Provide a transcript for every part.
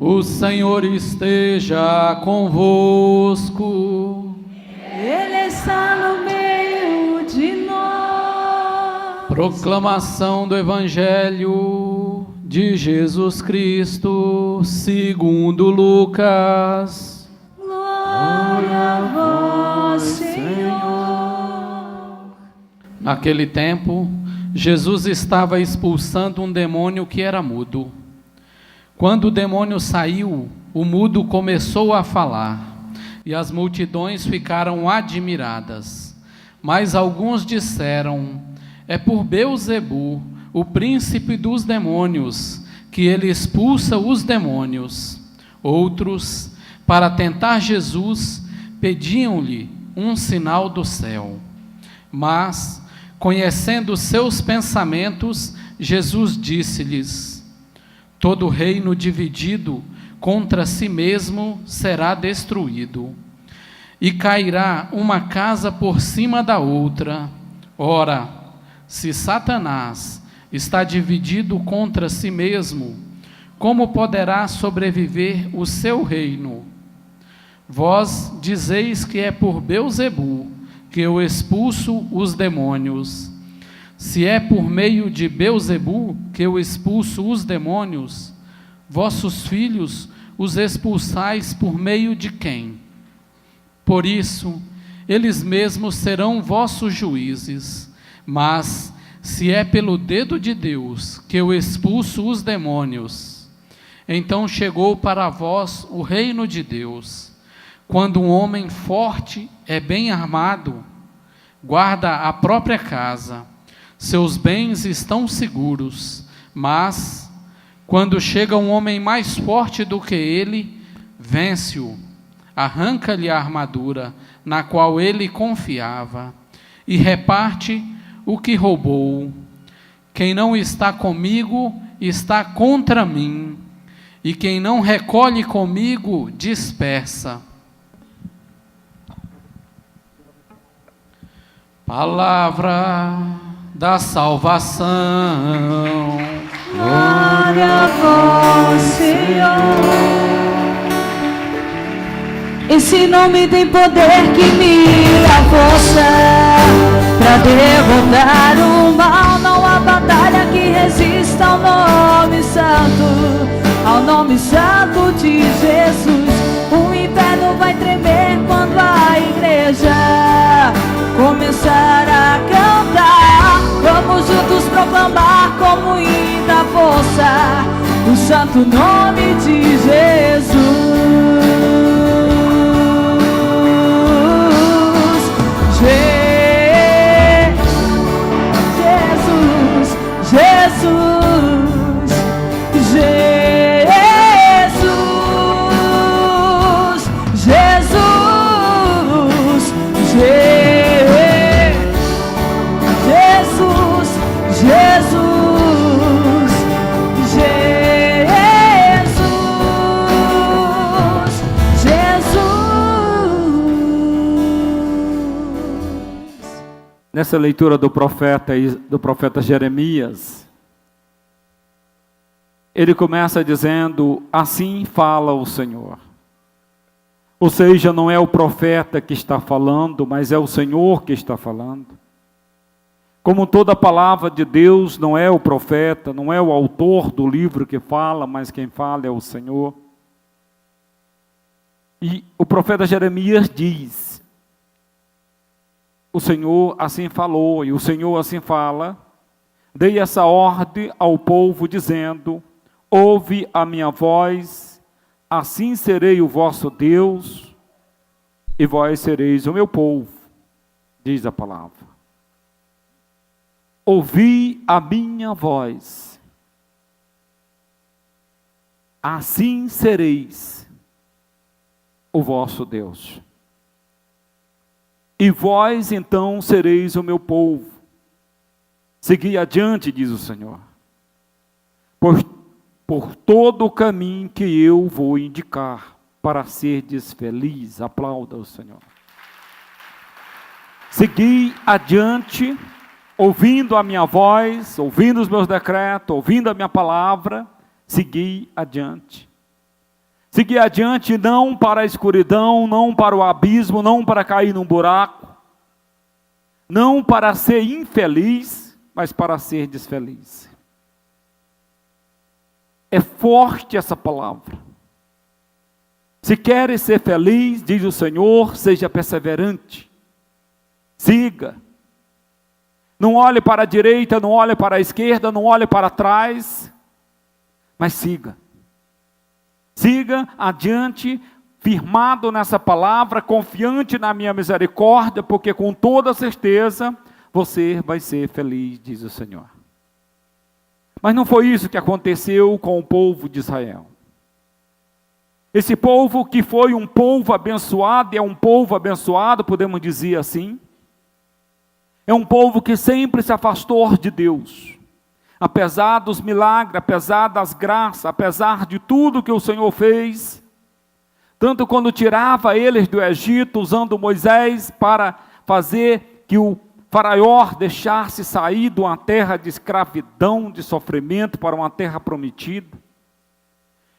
O Senhor esteja convosco. Ele está no meio de nós. Proclamação do Evangelho de Jesus Cristo, segundo Lucas. Glória a vós, Senhor. Naquele tempo, Jesus estava expulsando um demônio que era mudo. Quando o demônio saiu, o mudo começou a falar, e as multidões ficaram admiradas. Mas alguns disseram: é por Beelzebu, o príncipe dos demônios, que ele expulsa os demônios. Outros, para tentar Jesus, pediam-lhe um sinal do céu. Mas, conhecendo seus pensamentos, Jesus disse-lhes: todo reino dividido contra si mesmo será destruído, e cairá uma casa por cima da outra. Ora, se Satanás está dividido contra si mesmo, como poderá sobreviver o seu reino? Vós dizeis que é por Beelzebu que eu expulso os demônios. Se é por meio de Beelzebu que eu expulso os demônios, vossos filhos os expulsais por meio de quem? Por isso, eles mesmos serão vossos juízes. Mas, se é pelo dedo de Deus que eu expulso os demônios, então chegou para vós o reino de Deus. Quando um homem forte é bem armado, guarda a própria casa, seus bens estão seguros. Mas, quando chega um homem mais forte do que ele, vence-o, arranca-lhe a armadura na qual ele confiava, e reparte o que roubou. Quem não está comigo, está contra mim, e quem não recolhe comigo, dispersa. Palavra da salvação. Glória a vós, Senhor. Esse nome tem poder que me dá força para derrotar o mal. Não há batalha que resista ao nome santo de Jesus. O inferno vai tremer quando a igreja começar a cantar. Vamos juntos proclamar como hino da força o santo nome de Jesus. Jesus, Nessa leitura do profeta Jeremias, ele começa dizendo: assim fala o Senhor. Ou seja, não é o profeta que está falando, mas é o Senhor que está falando. Como toda palavra de Deus, não é o profeta, não é o autor do livro que fala, mas quem fala é o Senhor. E o profeta Jeremias diz: o Senhor assim falou, e o Senhor assim fala: dei essa ordem ao povo, dizendo: ouve a minha voz, assim serei o vosso Deus, e vós sereis o meu povo, diz a palavra. Ouvi a minha voz, assim sereis o vosso Deus. E vós então sereis o meu povo. Segui adiante, diz o Senhor, por todo o caminho que eu vou indicar, para serdes feliz. Aplauda o Senhor. Segui adiante, ouvindo a minha voz, ouvindo os meus decretos, ouvindo a minha palavra, segui adiante. Seguir adiante não para a escuridão, não para o abismo, não para cair num buraco, não para ser infeliz, mas para ser desfeliz. É forte essa palavra. Se queres ser feliz, diz o Senhor, seja perseverante. Siga. Não olhe para a direita, não olhe para a esquerda, não olhe para trás, mas siga. Siga adiante, firmado nessa palavra, confiante na minha misericórdia, porque com toda certeza você vai ser feliz, diz o Senhor. Mas não foi isso que aconteceu com o povo de Israel. Esse povo que foi um povo abençoado, e é um povo abençoado, podemos dizer assim, é um povo que sempre se afastou de Deus. Apesar dos milagres, apesar das graças, apesar de tudo que o Senhor fez, tanto quando tirava eles do Egito, usando Moisés para fazer que o Faraó deixasse sair de uma terra de escravidão, de sofrimento, para uma terra prometida.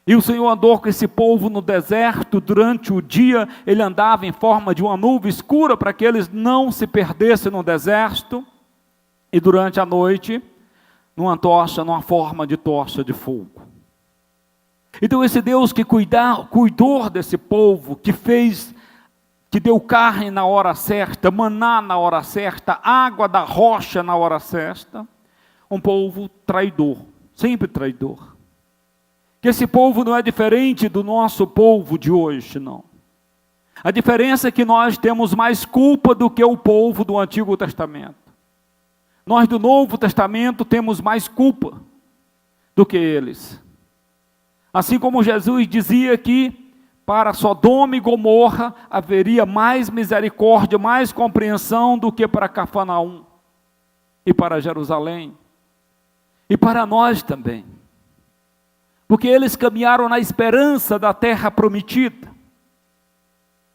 E o Senhor andou com esse povo no deserto, durante o dia ele andava em forma de uma nuvem escura, para que eles não se perdessem no deserto, e durante a noite, numa forma de tocha de fogo. Então esse Deus que cuidou desse povo, que deu carne na hora certa, maná na hora certa, água da rocha na hora certa, um povo traidor, sempre traidor. Que esse povo não é diferente do nosso povo de hoje, não. A diferença é que nós temos mais culpa do que o povo do Antigo Testamento. Nós do Novo Testamento temos mais culpa do que eles. Assim como Jesus dizia que para Sodoma e Gomorra haveria mais misericórdia, mais compreensão do que para Cafarnaum e para Jerusalém. E para nós também. Porque eles caminharam na esperança da terra prometida.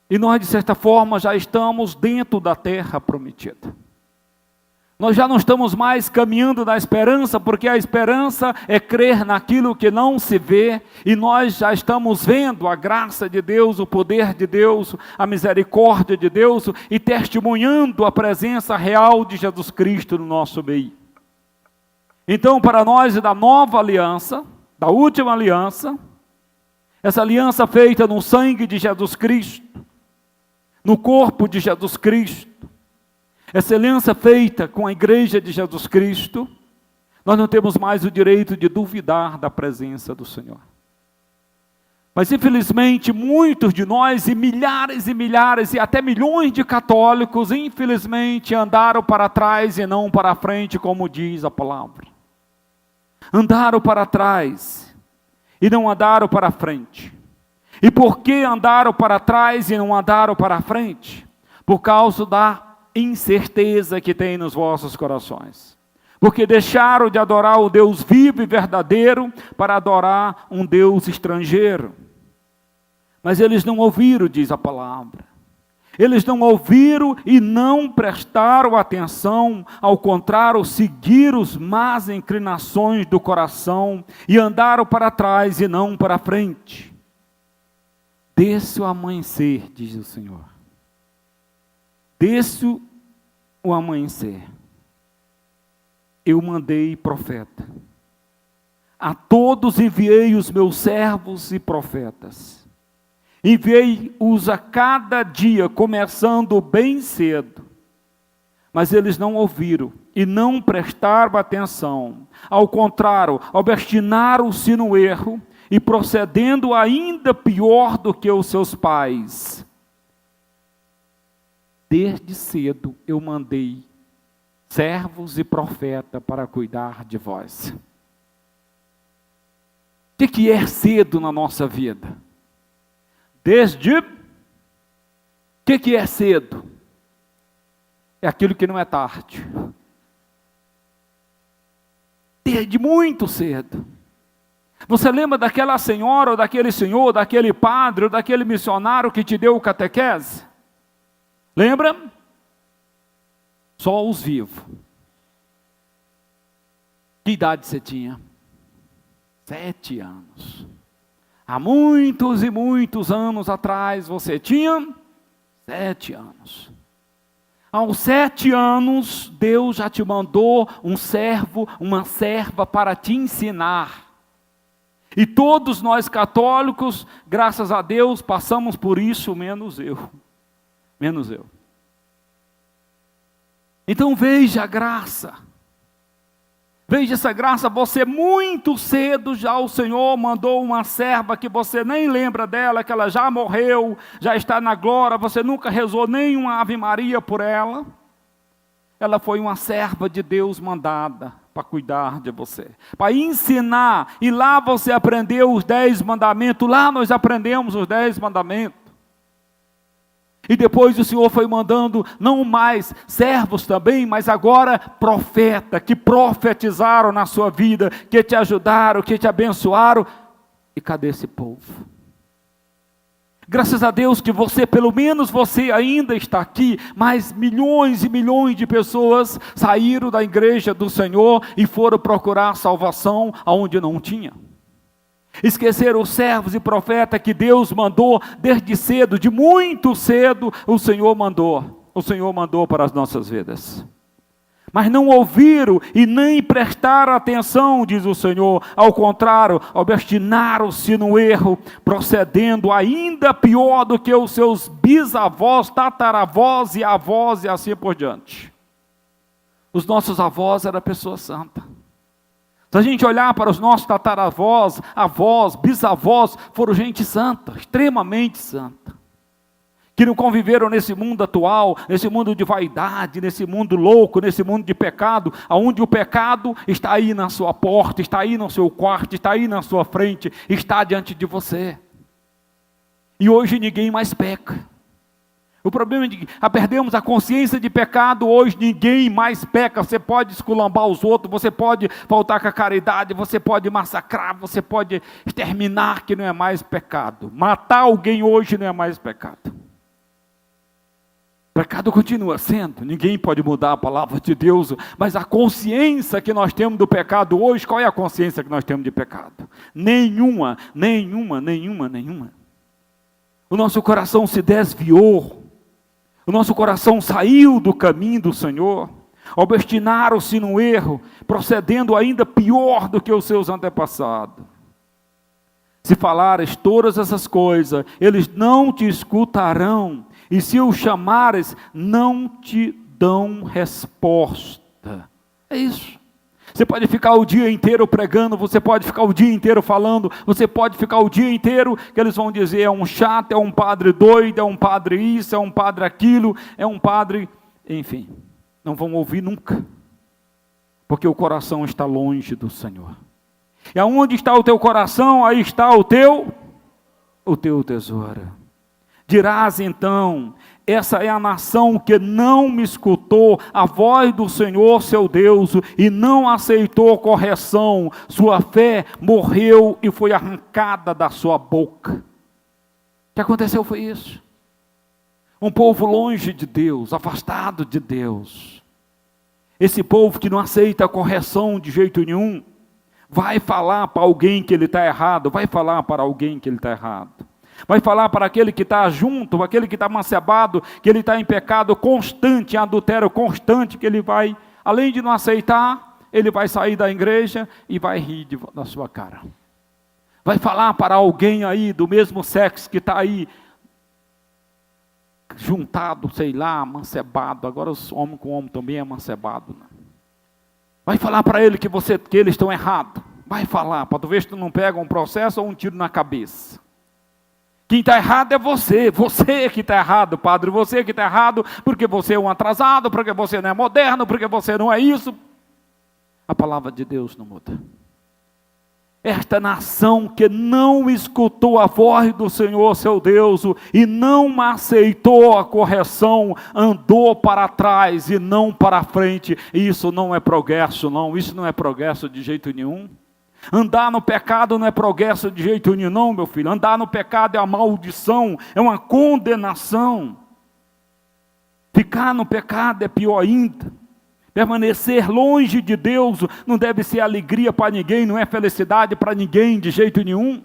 E nós, de certa forma, já estamos dentro da terra prometida. Nós já não estamos mais caminhando na esperança, porque a esperança é crer naquilo que não se vê, e nós já estamos vendo a graça de Deus, o poder de Deus, a misericórdia de Deus, e testemunhando a presença real de Jesus Cristo no nosso meio. Então, para nós da nova aliança, da última aliança, essa aliança feita no sangue de Jesus Cristo, no corpo de Jesus Cristo, essa aliança feita com a igreja de Jesus Cristo, nós não temos mais o direito de duvidar da presença do Senhor. Mas infelizmente muitos de nós, e milhares e até milhões de católicos, infelizmente andaram para trás e não para frente, como diz a palavra. Andaram para trás e não andaram para frente. E por que andaram para trás e não andaram para frente? Por causa da incerteza que tem nos vossos corações. Porque deixaram de adorar o Deus vivo e verdadeiro para adorar um Deus estrangeiro. Mas eles não ouviram, diz a palavra. Eles não ouviram e não prestaram atenção, ao contrário, seguiram as más inclinações do coração e andaram para trás e não para frente. Desce o amanhecer, diz o Senhor. Desce o amanhecer. Eu mandei profeta. A todos enviei os meus servos e profetas. Enviei-os a cada dia, começando bem cedo. Mas eles não ouviram e não prestaram atenção. Ao contrário, obstinaram-se no erro e procedendo ainda pior do que os seus pais. Desde cedo eu mandei servos e profeta para cuidar de vós. O que é cedo na nossa vida? O que é cedo? É aquilo que não é tarde. Desde muito cedo. Você lembra daquela senhora, ou daquele senhor, daquele padre, ou daquele missionário que te deu o catequese? Lembra? Só os vivos. Que idade você tinha? 7 anos. Há muitos e muitos anos atrás, você tinha 7 anos. Aos 7 anos, Deus já te mandou um servo, uma serva para te ensinar. E todos nós católicos, graças a Deus, passamos por isso, menos eu. Menos eu. Então veja a graça. Veja essa graça, você muito cedo já o Senhor mandou uma serva que você nem lembra dela, que ela já morreu, já está na glória, você nunca rezou nem uma Ave Maria por ela. Ela foi uma serva de Deus mandada para cuidar de você, para ensinar, e lá você aprendeu os 10 mandamentos, lá nós aprendemos os 10 mandamentos. E depois o Senhor foi mandando, não mais servos também, mas agora profeta, que profetizaram na sua vida, que te ajudaram, que te abençoaram. E cadê esse povo? Graças a Deus que você, pelo menos você ainda está aqui, mas milhões e milhões de pessoas saíram da igreja do Senhor e foram procurar salvação aonde não tinha. Esqueceram os servos e profetas que Deus mandou desde cedo, de muito cedo, o Senhor mandou para as nossas vidas. Mas não ouviram e nem prestaram atenção, diz o Senhor. Ao contrário, obstinaram-se no erro, procedendo ainda pior do que os seus bisavós, tataravós e avós e assim por diante. Os nossos avós eram pessoas santas. Se a gente olhar para os nossos tataravós, avós, bisavós, foram gente santa, extremamente santa, que não conviveram nesse mundo atual, nesse mundo de vaidade, nesse mundo louco, nesse mundo de pecado, onde o pecado está aí na sua porta, está aí no seu quarto, está aí na sua frente, está diante de você. E hoje ninguém mais peca. O problema é que perdemos a consciência de pecado, hoje ninguém mais peca. Você pode esculambar os outros, você pode faltar com a caridade, você pode massacrar, você pode exterminar, que não é mais pecado. Matar alguém hoje não é mais pecado. Pecado continua sendo, ninguém pode mudar a palavra de Deus, mas a consciência que nós temos do pecado hoje, qual é a consciência que nós temos de pecado? Nenhuma. O nosso coração se desviou. O nosso coração saiu do caminho do Senhor, obstinaram-se no erro, procedendo ainda pior do que os seus antepassados. Se falares todas essas coisas, eles não te escutarão, e se os chamares, não te dão resposta. É isso. Você pode ficar o dia inteiro pregando, você pode ficar o dia inteiro falando, você pode ficar o dia inteiro que eles vão dizer, é um chato, é um padre doido, é um padre isso, é um padre aquilo, é um padre... Enfim, não vão ouvir nunca, porque o coração está longe do Senhor. E aonde está o teu coração, aí está o teu tesouro. Dirás então, essa é a nação que não me escutou a voz do Senhor seu Deus e não aceitou correção, sua fé morreu e foi arrancada da sua boca. O que aconteceu foi isso. Um povo longe de Deus, afastado de Deus. Esse povo que não aceita a correção de jeito nenhum, vai falar para alguém que ele está errado, vai falar para alguém que ele está errado. Vai falar para aquele que está junto, aquele que está mancebado, que ele está em pecado constante, em adultério constante, que ele vai, além de não aceitar, ele vai sair da igreja e vai rir da sua cara. Vai falar para alguém aí do mesmo sexo que está aí, juntado, sei lá, mancebado. Agora os homens com homem também é mancebado, né? Vai falar para ele que eles estão errados. Vai falar, para tu ver se tu não pega um processo ou um tiro na cabeça. Quem está errado é você que está errado, padre, você que está errado, porque você é um atrasado, porque você não é moderno, porque você não é isso. A palavra de Deus não muda. Esta nação que não escutou a voz do Senhor seu Deus e não aceitou a correção, andou para trás e não para frente. Isso não é progresso, não. Isso não é progresso de jeito nenhum. Andar no pecado não é progresso de jeito nenhum, não, meu filho. Andar no pecado é uma maldição, é uma condenação. Ficar no pecado é pior ainda. Permanecer longe de Deus não deve ser alegria para ninguém, não é felicidade para ninguém de jeito nenhum.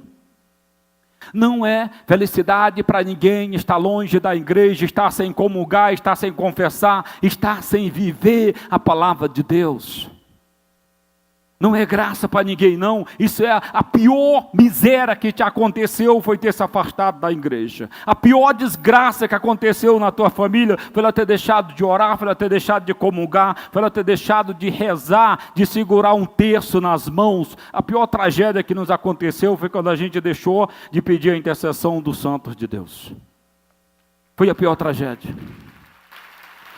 Não é felicidade para ninguém estar longe da igreja, estar sem comungar, estar sem confessar, estar sem viver a palavra de Deus. Não é graça para ninguém, não. Isso é a pior miséria que te aconteceu, foi ter se afastado da igreja. A pior desgraça que aconteceu na tua família foi ela ter deixado de orar, foi ela ter deixado de comungar, foi ela ter deixado de rezar, de segurar um terço nas mãos. A pior tragédia que nos aconteceu foi quando a gente deixou de pedir a intercessão dos santos de Deus. Foi a pior tragédia.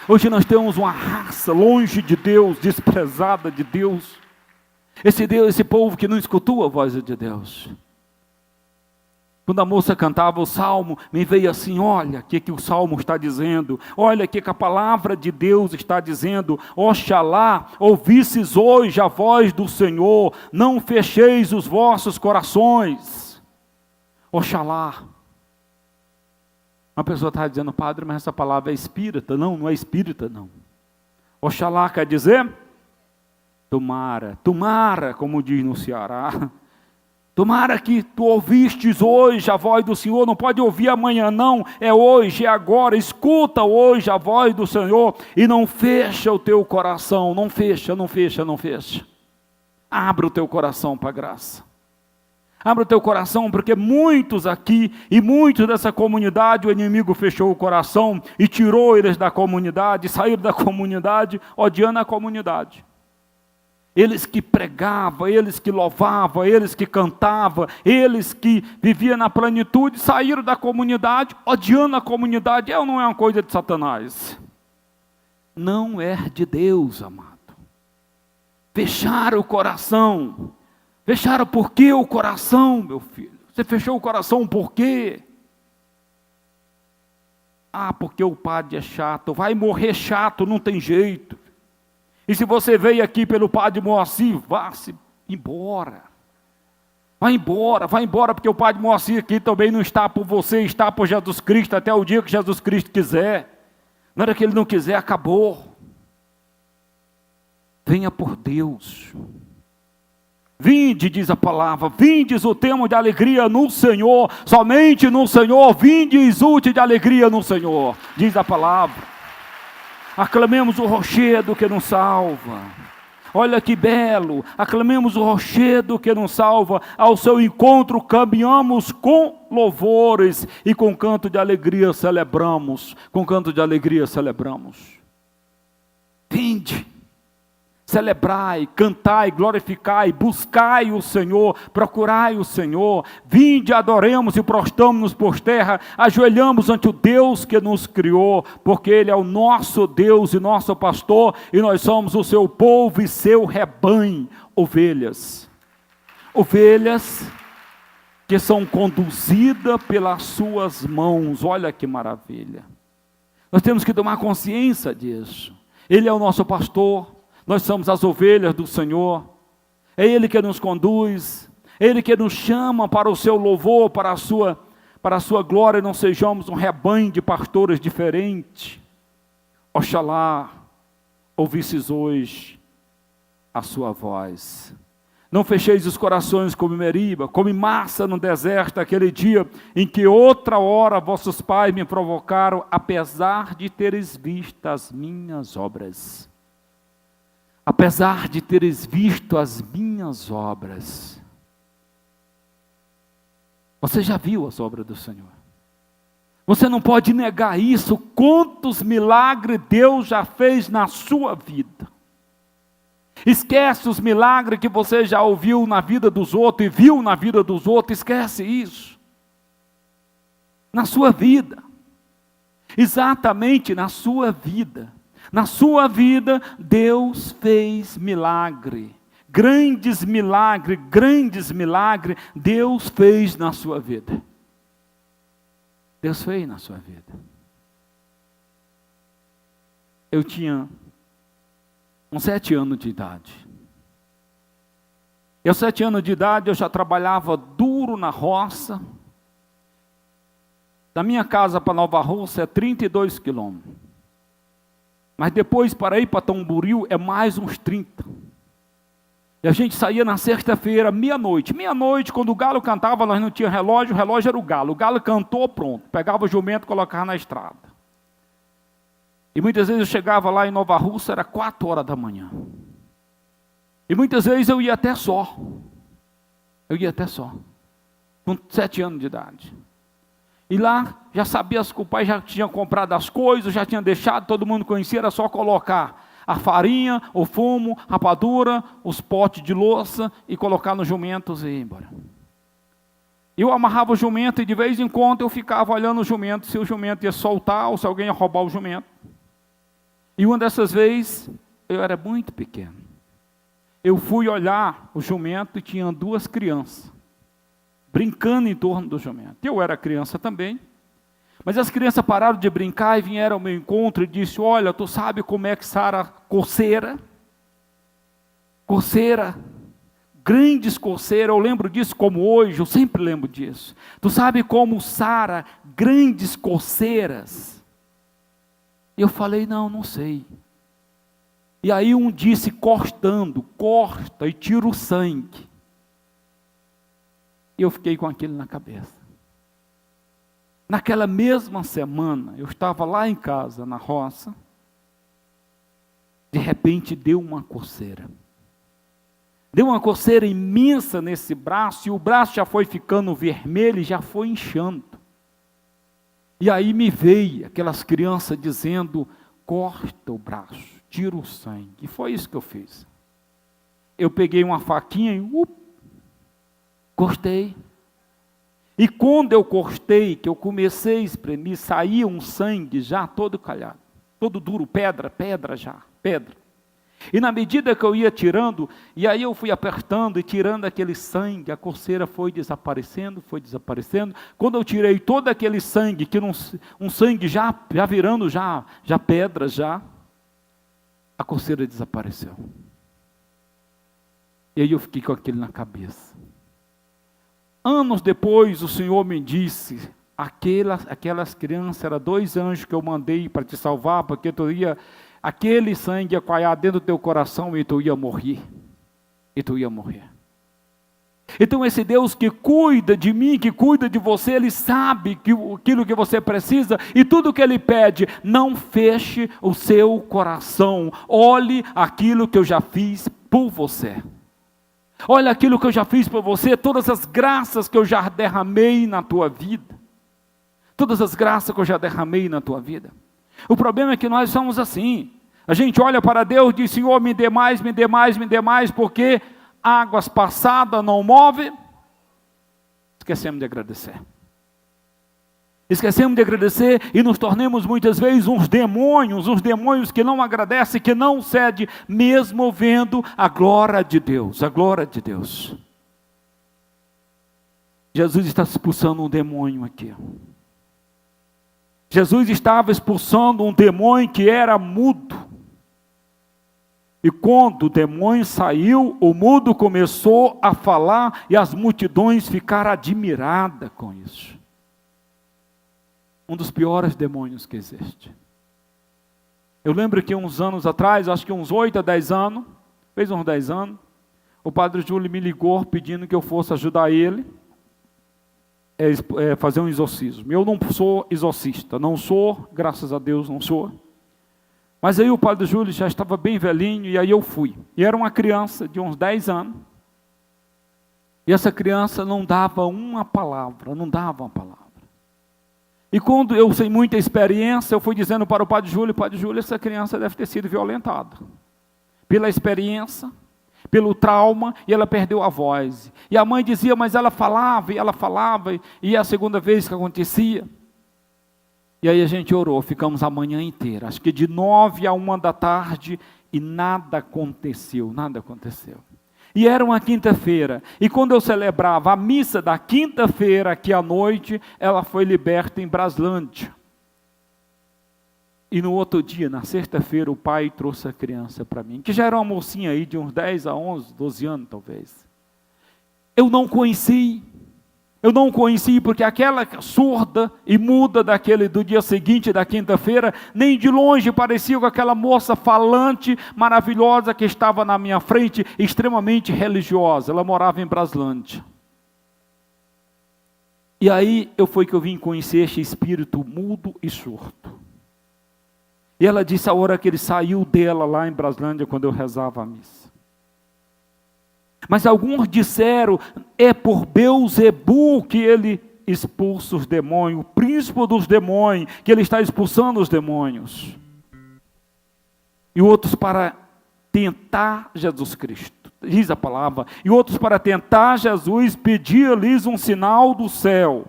Hoje nós temos uma raça longe de Deus, desprezada de Deus. Esse povo que não escutou a voz de Deus. Quando a moça cantava o salmo, me veio assim: olha o que o salmo está dizendo, olha o que a palavra de Deus está dizendo. Oxalá ouvisses hoje a voz do Senhor, não fecheis os vossos corações. Oxalá. Uma pessoa está dizendo: padre, mas essa palavra é espírita. Não, não é espírita, não. Oxalá quer dizer tomara, tomara, como diz no Ceará. Tomara que tu ouvistes hoje a voz do Senhor, não pode ouvir amanhã não, é hoje, é agora, escuta hoje a voz do Senhor e não fecha o teu coração, não fecha, não fecha, não fecha. Abra o teu coração para a graça. Abra o teu coração, porque muitos aqui e muitos dessa comunidade, o inimigo fechou o coração e tirou eles da comunidade, saíram da comunidade, odiando a comunidade. Eles que pregavam, eles que louvavam, eles que cantavam, eles que viviam na plenitude, saíram da comunidade, odiando a comunidade. Não é uma coisa de Satanás. Não é de Deus, amado. Fecharam o coração. Fecharam por quê o coração, meu filho? Você fechou o coração por quê? Porque o padre é chato. Vai morrer chato, não tem jeito. E se você veio aqui pelo padre Moacir, vá-se embora. Vai embora, porque o padre Moacir aqui também não está por você, está por Jesus Cristo, até o dia que Jesus Cristo quiser. Na hora que ele não quiser, acabou. Venha por Deus. Vinde, diz a palavra, vindes o termo de alegria no Senhor, somente no Senhor, vinde e exulte de alegria no Senhor, diz a palavra. Aclamemos o rochedo que nos salva. Olha que belo, aclamemos o rochedo que nos salva. Ao seu encontro caminhamos com louvores e com canto de alegria celebramos. Com canto de alegria celebramos. Vinde, celebrai, cantai, glorificai, buscai o Senhor, procurai o Senhor, vinde, adoremos e prostramos-nos por terra, ajoelhamos ante o Deus que nos criou, porque Ele é o nosso Deus e nosso pastor, e nós somos o seu povo e seu rebanho, ovelhas que são conduzidas pelas suas mãos. Olha que maravilha, nós temos que tomar consciência disso. Ele é o nosso pastor, nós somos as ovelhas do Senhor, é Ele que nos conduz, é Ele que nos chama para o seu louvor, para a sua glória, não sejamos um rebanho de pastores diferentes. Oxalá ouvisses hoje a sua voz. Não fecheis os corações como Meriba, como massa no deserto, aquele dia em que outra hora vossos pais me provocaram, apesar de teres visto as minhas obras. Apesar de teres visto as minhas obras. Você já viu as obras do Senhor? Você não pode negar isso. Quantos milagres Deus já fez na sua vida? Esquece os milagres que você já ouviu na vida dos outros e viu na vida dos outros. Esquece isso. Na sua vida. Exatamente na sua vida. Na sua vida, Deus fez milagre. Grandes milagres, Deus fez na sua vida. Deus fez na sua vida. Eu tinha uns 7 anos de idade. Aos 7 anos de idade, eu já trabalhava duro na roça. Da minha casa para Nova Russa é 32 quilômetros. Mas depois, para ir para Tamboril, é mais uns 30. E a gente saía na sexta-feira, meia-noite, quando o galo cantava, nós não tínhamos relógio, o relógio era o galo cantou, pronto, pegava o jumento e colocava na estrada. E muitas vezes eu chegava lá em Nova Russa, era 4 horas da manhã. E muitas vezes eu ia até só, com 7 anos de idade. E lá, já sabia, o pai já tinha comprado as coisas, já tinha deixado, todo mundo conhecia, era só colocar a farinha, o fumo, rapadura, os potes de louça e colocar nos jumentos e ir embora. Eu amarrava o jumento e de vez em quando eu ficava olhando o jumento, se o jumento ia soltar ou se alguém ia roubar o jumento. E uma dessas vezes, eu era muito pequeno. Eu fui olhar o jumento e tinha 2 crianças brincando em torno do jumento. Eu era criança também. Mas as crianças pararam de brincar e vieram ao meu encontro e disse: olha, tu sabe como é que sara coceira? Coceira, grandes coceiras, eu lembro disso como hoje, eu sempre lembro disso. Tu sabe como sara grandes coceiras? E eu falei: não sei. E aí um disse cortando, corta e tira o sangue. E eu fiquei com aquilo na cabeça. Naquela mesma semana, eu estava lá em casa, na roça, de repente deu uma coceira. Deu uma coceira imensa nesse braço, e o braço já foi ficando vermelho e já foi inchando. E aí me veio aquelas crianças dizendo: corta o braço, tira o sangue. E foi isso que eu fiz. Eu peguei uma faquinha e cortei. E quando eu cortei, que eu comecei a espremer, saía um sangue já todo calhado, todo duro, pedra. E na medida que eu ia tirando, e aí eu fui apertando e tirando aquele sangue, a coceira foi desaparecendo. Quando eu tirei todo aquele sangue, que um sangue já virando já pedra, a coceira desapareceu. E aí eu fiquei com aquilo na cabeça. Anos depois, o Senhor me disse: aquelas crianças, eram 2 anjos que eu mandei para te salvar, porque aquele sangue ia coalhar dentro do teu coração e tu ia morrer. Então esse Deus que cuida de mim, que cuida de você, Ele sabe aquilo que você precisa, e tudo que Ele pede: não feche o seu coração, olhe aquilo que eu já fiz por você. Olha aquilo que eu já fiz por você, todas as graças que eu já derramei na tua vida. O problema é que nós somos assim. A gente olha para Deus e diz: Senhor, me dê mais, porque águas passadas não movem. Esquecemos de agradecer. E nos tornamos muitas vezes uns demônios que não agradecem, que não cedem, mesmo vendo a glória de Deus. Jesus está expulsando um demônio aqui. Jesus estava expulsando um demônio que era mudo. E quando o demônio saiu, o mudo começou a falar e as multidões ficaram admiradas com isso. Um dos piores demônios que existe. Eu lembro que uns anos atrás, acho que uns 8 a 10 anos, fez uns 10 anos, o padre Júlio me ligou pedindo que eu fosse ajudar ele a fazer um exorcismo. Eu não sou exorcista, graças a Deus não sou. Mas aí o padre Júlio já estava bem velhinho, e aí eu fui. E era uma criança de uns 10 anos, e essa criança não dava uma palavra. E quando eu, sem muita experiência, eu fui dizendo para o Padre Júlio: essa criança deve ter sido violentada. Pela experiência, pelo trauma, e ela perdeu a voz. E a mãe dizia: mas ela falava, e é a segunda vez que acontecia. E aí a gente orou, ficamos a manhã inteira, acho que de 9 a 1 da tarde, e nada aconteceu. E era uma quinta-feira, e quando eu celebrava a missa da quinta-feira, aqui à noite, ela foi liberta em Braslândia. E no outro dia, na sexta-feira, o pai trouxe a criança para mim, que já era uma mocinha aí, de uns 10 a 11, 12 anos talvez. Eu não conheci, Eu não conheci porque aquela surda e muda do dia seguinte, da quinta-feira, nem de longe parecia com aquela moça falante, maravilhosa que estava na minha frente, extremamente religiosa. Ela morava em Braslândia. E aí foi que eu vim conhecer este espírito mudo e surdo. E ela disse a hora que ele saiu dela lá em Braslândia, quando eu rezava a missa. Mas alguns disseram, é por Beelzebu que ele expulsa os demônios, o príncipe dos demônios, que ele está expulsando os demônios. E outros para tentar Jesus Cristo, diz a palavra, e outros para tentar Jesus, pedir-lhes um sinal do céu.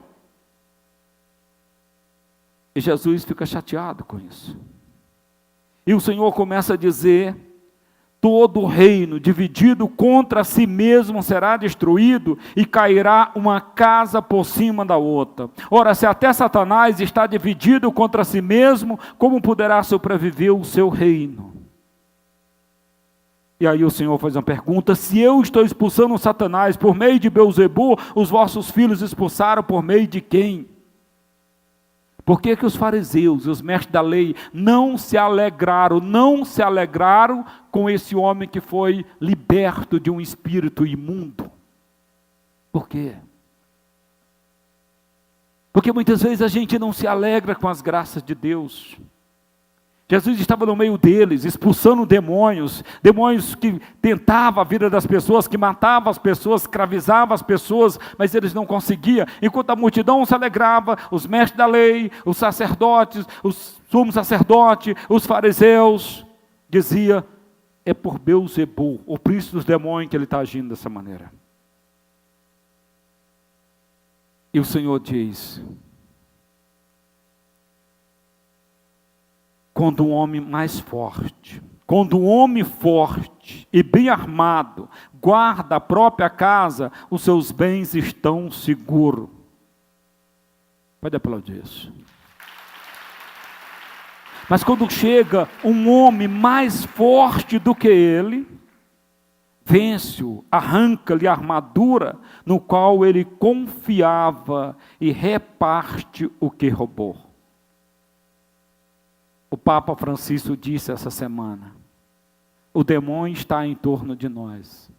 E Jesus fica chateado com isso. E o Senhor começa a dizer, todo reino dividido contra si mesmo será destruído e cairá uma casa por cima da outra. Ora, se até Satanás está dividido contra si mesmo, como poderá sobreviver o seu reino? E aí o Senhor faz uma pergunta, se eu estou expulsando Satanás por meio de Beelzebu, os vossos filhos expulsaram por meio de quem? Por que que os fariseus e os mestres da lei não se alegraram com esse homem que foi liberto de um espírito imundo? Por quê? Porque muitas vezes a gente não se alegra com as graças de Deus. Jesus estava no meio deles, expulsando demônios que tentavam a vida das pessoas, que matavam as pessoas, escravizavam as pessoas, mas eles não conseguiam. Enquanto a multidão se alegrava, os mestres da lei, os sacerdotes, os sumos sacerdotes, os fariseus, dizia, é por Beelzebu, o príncipe dos demônios, que ele está agindo dessa maneira. E o Senhor diz, quando um homem mais forte, quando um homem forte e bem armado guarda a própria casa, os seus bens estão seguros. Pode aplaudir isso. Mas quando chega um homem mais forte do que ele, vence-o, arranca-lhe a armadura no qual ele confiava e reparte o que roubou. O Papa Francisco disse essa semana, o demônio está em torno de nós.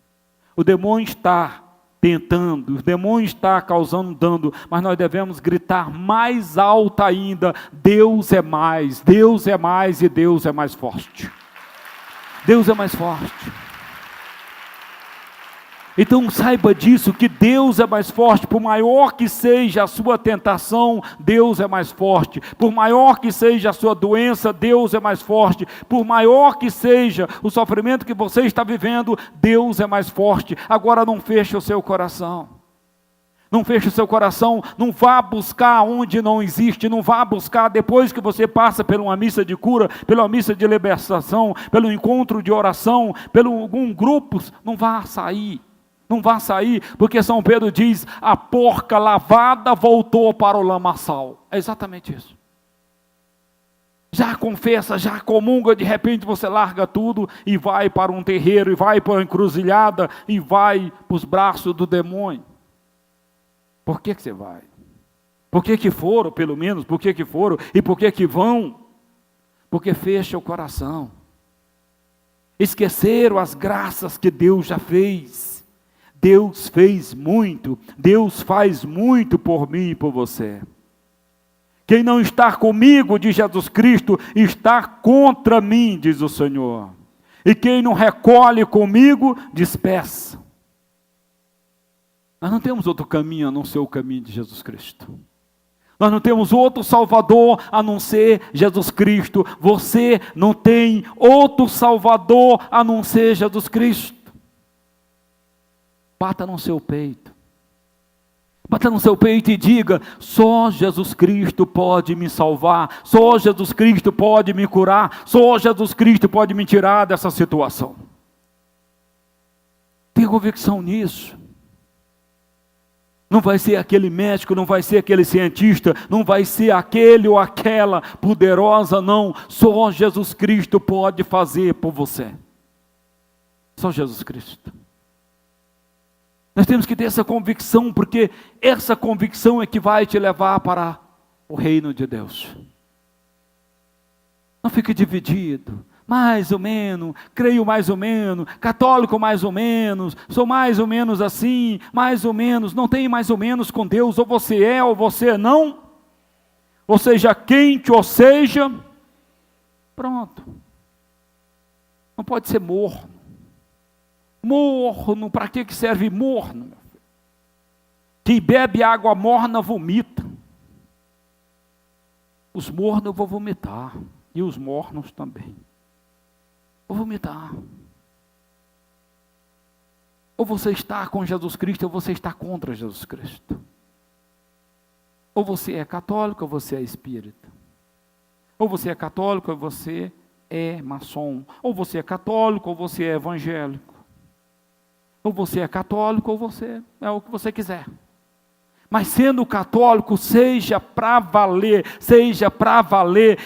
O demônio está tentando, o demônio está causando dano, mas nós devemos gritar mais alto ainda, Deus é mais e Deus é mais forte. Deus é mais forte. Então saiba disso, que Deus é mais forte, por maior que seja a sua tentação, Deus é mais forte, por maior que seja a sua doença, Deus é mais forte, por maior que seja o sofrimento que você está vivendo, Deus é mais forte. Agora não feche o seu coração, não feche o seu coração, não vá buscar onde não existe, não vá buscar depois que você passa por uma missa de cura, pela missa de libertação, pelo encontro de oração, pelo algum grupo, não vá sair. Não vá sair, porque São Pedro diz, a porca lavada voltou para o lamaçal. É exatamente isso. Já confessa, já comunga, de repente você larga tudo e vai para um terreiro, e vai para uma encruzilhada, e vai para os braços do demônio. Por que você vai? Por que foram, pelo menos, por que foram, e por que vão? Porque fecha o coração. Esqueceram as graças que Deus já fez. Deus fez muito, Deus faz muito por mim e por você. Quem não está comigo, diz Jesus Cristo, está contra mim, diz o Senhor. E quem não recolhe comigo, dispersa. Nós não temos outro caminho a não ser o caminho de Jesus Cristo. Nós não temos outro Salvador a não ser Jesus Cristo. Você não tem outro Salvador a não ser Jesus Cristo. Bata no seu peito. Bata no seu peito e diga, só Jesus Cristo pode me salvar, só Jesus Cristo pode me curar, só Jesus Cristo pode me tirar dessa situação. Tenha convicção nisso. Não vai ser aquele médico, não vai ser aquele cientista, não vai ser aquele ou aquela poderosa, não. Só Jesus Cristo pode fazer por você. Só Jesus Cristo. Nós temos que ter essa convicção, porque essa convicção é que vai te levar para o reino de Deus. Não fique dividido, mais ou menos, creio mais ou menos, católico mais ou menos, sou mais ou menos assim, mais ou menos, não tem mais ou menos com Deus, ou você é ou você não, ou seja quente ou seja, pronto. Não pode ser morno. Morno, para que serve morno? Quem bebe água morna vomita. Os mornos eu vou vomitar, e os mornos também. Vou vomitar. Ou você está com Jesus Cristo, ou você está contra Jesus Cristo. Ou você é católico, ou você é espírita. Ou você é católico, ou você é maçom. Ou você é católico, ou você é evangélico. Ou você é católico, ou você é o que você quiser. Mas sendo católico, seja para valer,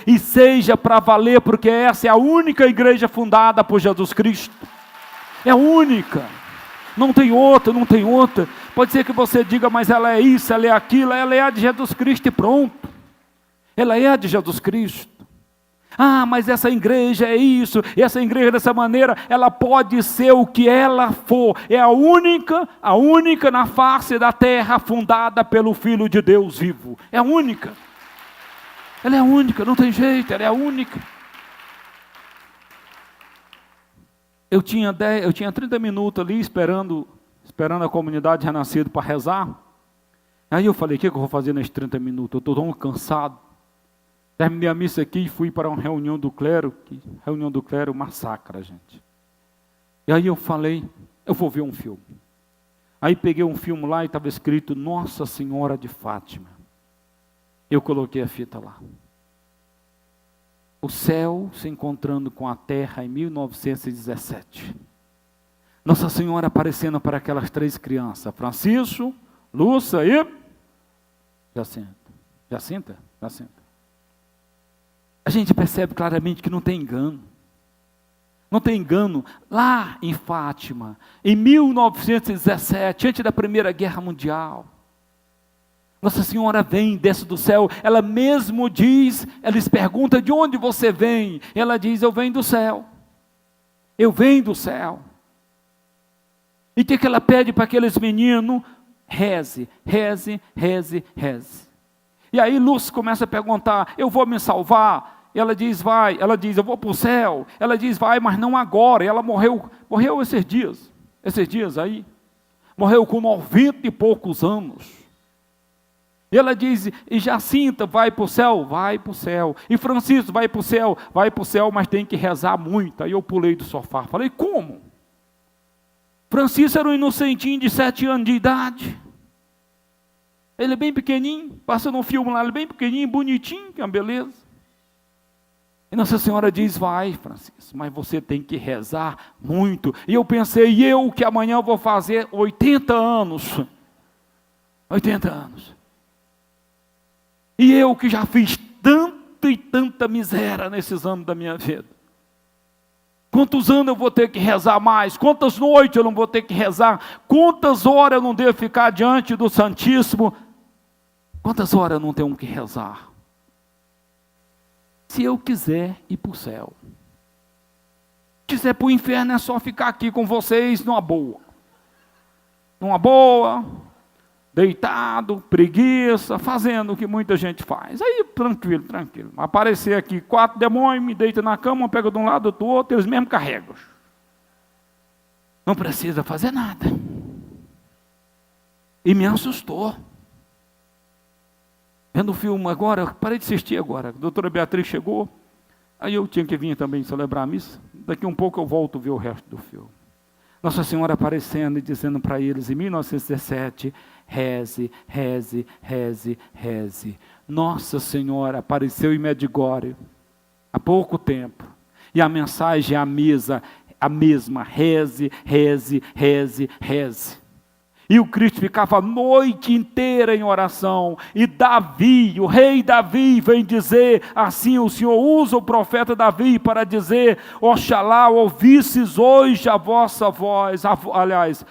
e seja para valer, porque essa é a única igreja fundada por Jesus Cristo. É a única. Não tem outra, não tem outra. Pode ser que você diga, mas ela é isso, ela é aquilo, ela é a de Jesus Cristo e pronto. Ela é a de Jesus Cristo. Ah, mas essa igreja é isso, essa igreja dessa maneira, ela pode ser o que ela for, é a única na face da terra fundada pelo Filho de Deus vivo, é a única, ela é a única, não tem jeito, ela é a única. Eu tinha 30 minutos ali esperando a comunidade renascida para rezar, aí eu falei, o que eu vou fazer nesses 30 minutos, eu estou tão cansado. Terminei a missa aqui e fui para uma reunião do clero, reunião do clero massacra a gente. E aí eu falei, eu vou ver um filme. Aí peguei um filme lá e estava escrito Nossa Senhora de Fátima. Eu coloquei a fita lá. O céu se encontrando com a terra em 1917. Nossa Senhora aparecendo para aquelas 3 crianças, Francisco, Lúcia e Jacinta. A gente percebe claramente que não tem engano. Não tem engano. Lá em Fátima, em 1917, antes da Primeira Guerra Mundial, Nossa Senhora vem, desce do céu, ela mesmo diz, ela lhes pergunta, de onde você vem? Ela diz, eu venho do céu. Eu venho do céu. E o que ela pede para aqueles meninos? Reze. E aí Lúcia começa a perguntar, eu vou me salvar? Ela diz, vai. Ela diz, eu vou para o céu. Ela diz, vai, mas não agora. E ela morreu esses dias aí. Morreu com 90 e poucos anos. E ela diz, e Jacinta vai para o céu? Vai para o céu. E Francisco vai para o céu? Vai para o céu, mas tem que rezar muito. Aí eu pulei do sofá, falei, como? Francisco era um inocentinho de 7 anos de idade. Ele é bem pequenininho, passa no filme lá, ele é bem pequenininho, bonitinho, que é uma beleza. E Nossa Senhora diz, vai Francisco, mas você tem que rezar muito. E eu pensei, eu que amanhã vou fazer 80 anos. 80 anos. E eu que já fiz tanta e tanta miséria nesses anos da minha vida. Quantos anos eu vou ter que rezar mais? Quantas noites eu não vou ter que rezar? Quantas horas eu não devo ficar diante do Santíssimo? Quantas horas eu não tenho que rezar? Se eu quiser ir para o céu. Se quiser para o inferno é só ficar aqui com vocês numa boa. Numa boa, deitado, preguiça, fazendo o que muita gente faz. Aí tranquilo. Aparecer aqui 4 demônios, me deita na cama, um pega de um lado, do outro, eles mesmo carregam. Não precisa fazer nada. E me assustou. Vendo o filme agora, parei de assistir agora. A doutora Beatriz chegou, aí eu tinha que vir também celebrar a missa. Daqui um pouco eu volto a ver o resto do filme. Nossa Senhora aparecendo e dizendo para eles, em 1917, reze. Nossa Senhora apareceu em Medjugorje, há pouco tempo. E a mensagem é a mesma, reze. E o Cristo ficava a noite inteira em oração. E Davi, o rei Davi, vem dizer, assim o Senhor usa o profeta Davi para dizer, oxalá ouvisses hoje a vossa voz, aliás,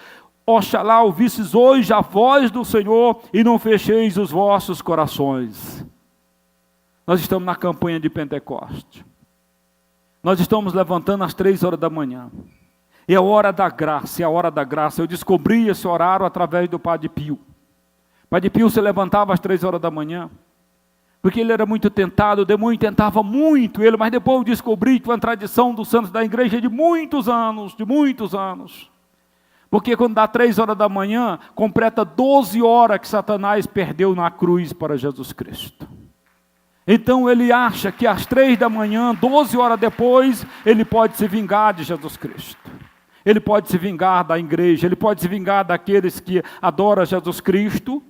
oxalá ouvisses hoje a voz do Senhor e não fecheis os vossos corações. Nós estamos na campanha de Pentecoste. Nós estamos levantando às 3 horas da manhã. É a hora da graça, é a hora da graça. Eu descobri esse horário através do Padre Pio. O Padre Pio se levantava às 3 horas da manhã, porque ele era muito tentado, o demônio tentava muito ele, mas depois eu descobri que foi uma tradição dos santos da igreja de muitos anos, Porque quando dá 3 horas da manhã, completa 12 horas que Satanás perdeu na cruz para Jesus Cristo. Então ele acha que às 3 da manhã, 12 horas depois, ele pode se vingar de Jesus Cristo. Ele pode se vingar da igreja, ele pode se vingar daqueles que adoram Jesus Cristo.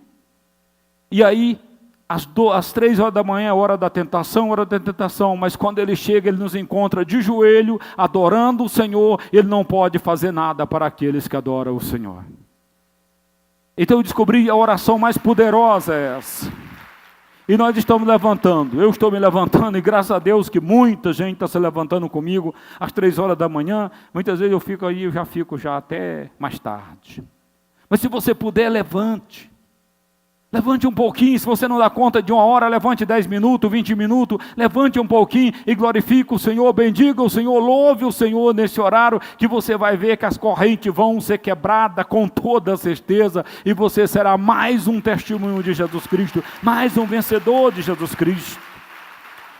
E aí, às 3 horas da manhã é hora da tentação, mas quando ele chega, ele nos encontra de joelho, adorando o Senhor, ele não pode fazer nada para aqueles que adoram o Senhor. Então eu descobri a oração mais poderosa é essa. E nós estamos levantando, eu estou me levantando, e graças a Deus que muita gente está se levantando comigo às 3 horas da manhã, muitas vezes eu fico aí, eu já fico até mais tarde. Mas se você puder, levante um pouquinho, se você não dá conta de 1 hora, levante 10 minutos, 20 minutos, levante um pouquinho e glorifique o Senhor, bendiga o Senhor, louve o Senhor nesse horário, que você vai ver que as correntes vão ser quebradas com toda certeza, e você será mais um testemunho de Jesus Cristo, mais um vencedor de Jesus Cristo.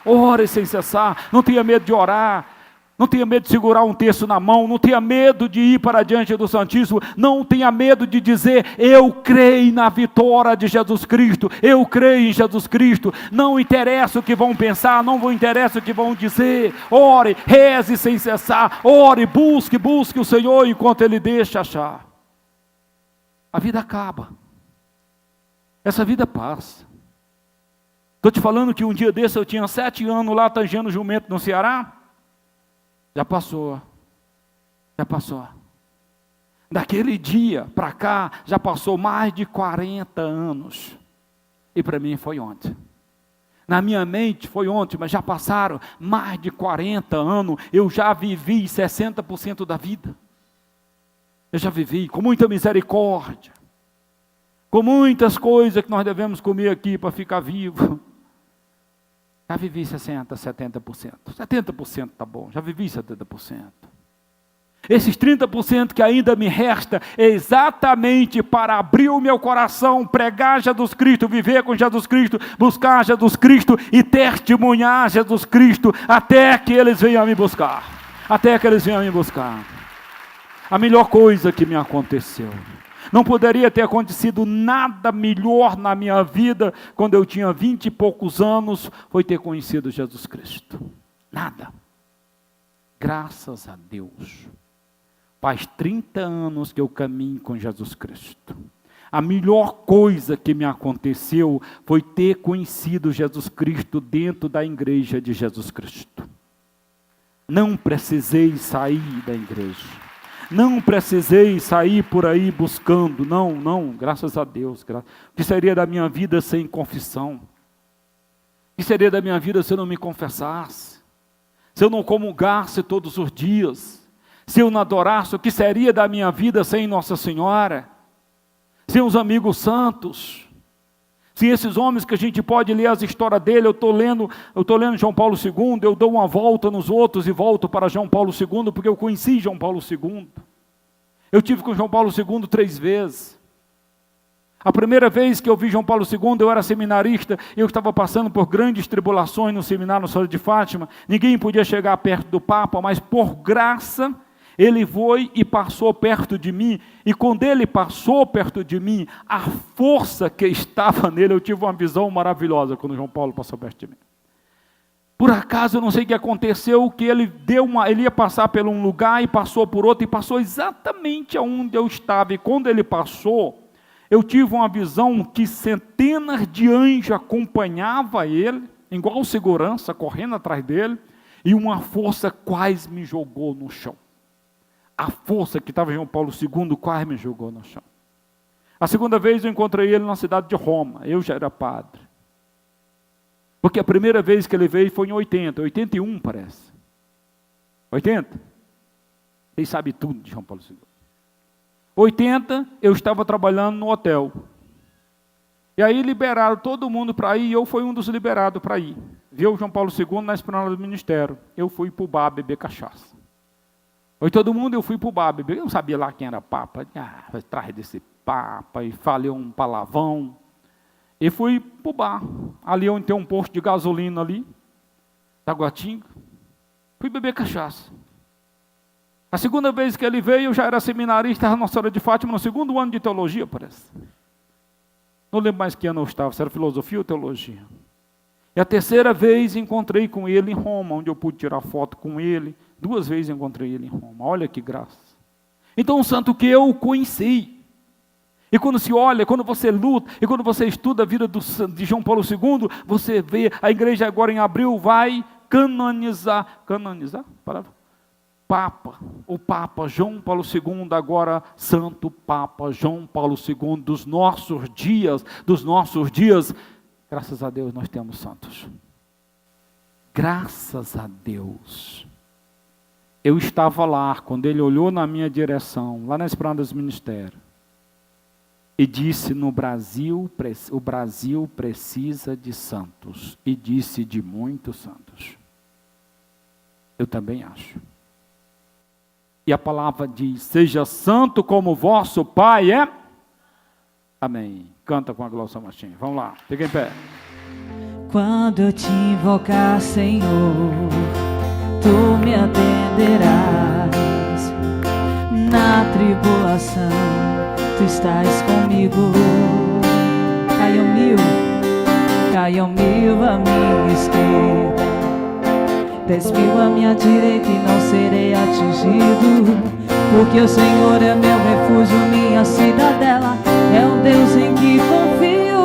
Ore sem cessar, não tenha medo de orar, não tenha medo de segurar um texto na mão, não tenha medo de ir para diante do Santíssimo, não tenha medo de dizer, eu creio na vitória de Jesus Cristo, eu creio em Jesus Cristo, não interessa o que vão pensar, não interessa o que vão dizer, ore, reze sem cessar, ore, busque o Senhor enquanto Ele deixa achar. A vida acaba, essa vida passa. Estou te falando que um dia desse eu tinha 7 anos lá tangendo jumento no Ceará. Já passou. Daquele dia para cá, já passou mais de 40 anos. E para mim foi ontem. Na minha mente foi ontem, mas já passaram mais de 40 anos. Eu já vivi 60% da vida. Eu já vivi com muita misericórdia. Com muitas coisas que nós devemos comer aqui para ficar vivo. Já vivi 60%, 70%. 70% está bom, já vivi 70%. Esses 30% que ainda me resta é exatamente para abrir o meu coração, pregar Jesus Cristo, viver com Jesus Cristo, buscar Jesus Cristo e testemunhar Jesus Cristo até que eles venham me buscar. A melhor coisa que me aconteceu. Não poderia ter acontecido nada melhor na minha vida, quando eu tinha 20 e poucos anos, foi ter conhecido Jesus Cristo. Nada. Graças a Deus. Faz 30 anos que eu caminho com Jesus Cristo. A melhor coisa que me aconteceu foi ter conhecido Jesus Cristo dentro da igreja de Jesus Cristo. Não precisei sair da igreja. Não precisei sair por aí buscando, não, graças a Deus. O que seria da minha vida sem confissão? O que seria da minha vida se eu não me confessasse? Se eu não comungasse todos os dias? Se eu não adorasse, o que seria da minha vida sem Nossa Senhora? Sem os amigos santos? Se esses homens que a gente pode ler as histórias dele, eu estou lendo João Paulo II, eu dou uma volta nos outros e volto para João Paulo II, porque eu conheci João Paulo II. Eu tive com João Paulo II 3 vezes. A primeira vez que eu vi João Paulo II, eu era seminarista, eu estava passando por grandes tribulações no seminário Nossa Senhora de Fátima, ninguém podia chegar perto do Papa, mas por graça, ele foi e passou perto de mim, e quando ele passou perto de mim, a força que estava nele, eu tive uma visão maravilhosa quando João Paulo passou perto de mim. Por acaso, eu não sei o que aconteceu, que ele ia passar por um lugar e passou por outro, e passou exatamente aonde eu estava, e quando ele passou, eu tive uma visão que centenas de anjos acompanhavam ele, igual segurança, correndo atrás dele, e uma força quase me jogou no chão. A força que estava em João Paulo II quase me jogou no chão. A segunda vez eu encontrei ele na cidade de Roma, eu já era padre. Porque a primeira vez que ele veio foi em 81 parece. 80? Vocês sabem tudo de João Paulo II. 80, eu estava trabalhando no hotel. E aí liberaram todo mundo para ir, e eu fui um dos liberados para ir. Viu o João Paulo II na esplanada do ministério. Eu fui para o bar beber cachaça. Foi todo mundo, eu fui para o bar beber. Eu não sabia lá quem era papa. Atrás desse papa, e falei um palavrão. E fui para o bar. Ali onde tem um posto de gasolina ali, Taguatinga. Fui beber cachaça. A segunda vez que ele veio, eu já era seminarista, estava na Nossa Senhora de Fátima, no segundo ano de teologia, parece. Não lembro mais que ano eu estava, se era filosofia ou teologia. E a terceira vez encontrei com ele em Roma, onde eu pude tirar foto com ele. 2 vezes encontrei ele em Roma. Olha que graça. Então, um santo que eu conheci. E quando se olha, quando você luta, e quando você estuda a vida de João Paulo II, você vê, a igreja agora em abril vai canonizar, palavra? Papa, o Papa João Paulo II, agora Santo Papa João Paulo II, dos nossos dias, graças a Deus nós temos santos. Graças a Deus. Eu estava lá, quando ele olhou na minha direção, lá na esplanada dos ministérios, e disse: o Brasil precisa de santos, e disse de muitos santos. Eu também acho. E a palavra diz: seja santo como vosso Pai é. Amém. Canta com a Glória Martins. Vamos lá, fica em pé. Quando eu te invocar, Senhor, tu me atenderás. Na tribulação, tu estás comigo. Caiam mil à minha esquerda, 10.000 à minha direita e não serei atingido, porque o Senhor é meu refúgio, minha cidadela, é o Deus em que confio.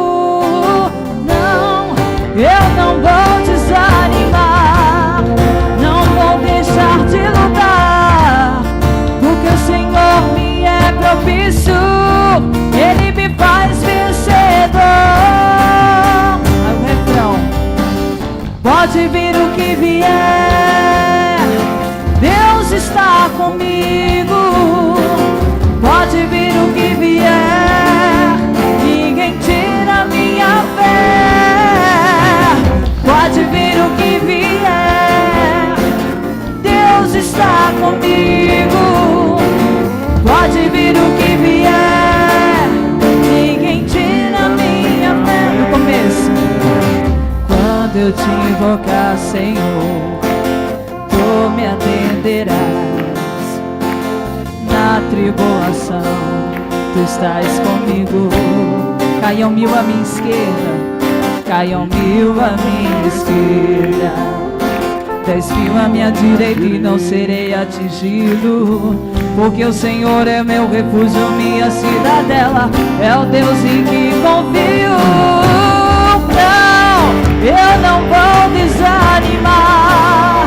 Não, eu não vou desanimar, não vou deixar de lutar, porque o Senhor me é propício, Ele me faz vencedor. Aí o refrão: pode vir o que vier, Deus está comigo. Pode vir o que vier, ninguém tira minha fé. Pode vir o que vier, Deus está comigo. Pode vir o que vier, ninguém tira minha fé. No começo: quando eu te invocar, Senhor, tu me atenderás. Na tribulação, tu estás comigo. Caiam mil à minha esquerda, caiam mil à minha esquerda, 10.000 à minha direita e não serei atingido, porque o Senhor é meu refúgio, minha cidadela, é o Deus em que confio. Não, eu não vou desanimar,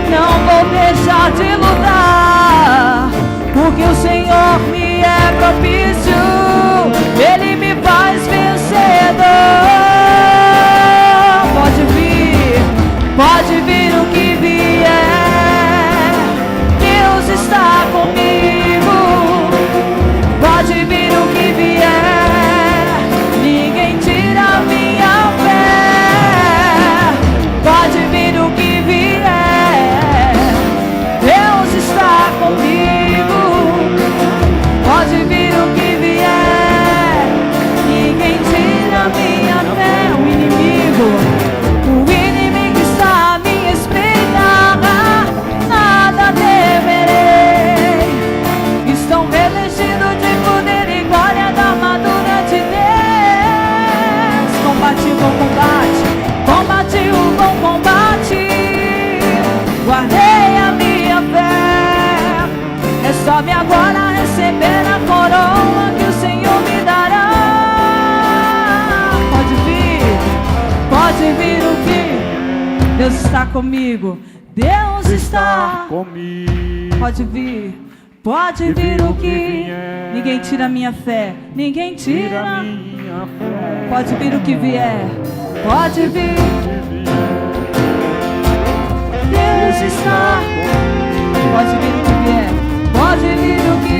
não vou deixar de lutar, porque o Senhor me é propício, Ele me faz vencedor. Pode vir o que vier, Deus está comigo. Pode vir o que vier, ninguém tira minha fé. Pode vir o que vier, Deus está comigo. Pode vir o que vier, ninguém tira minha fé. O inimigo está à minha espreita, nada temerei. Estão revestidos de poder e glória da armadura de Deus. Combati o bom combate, combati o bom combate, guardei a minha fé. Resta-me agora receber a coroa que o Senhor me dará. Pode vir o que Deus está comigo, Deus está comigo. Pode vir o que vier, ninguém tira minha fé, ninguém tira minha fé. Pode vir o que vier, pode vir, Deus está. Pode vir o que vier, pode vir o que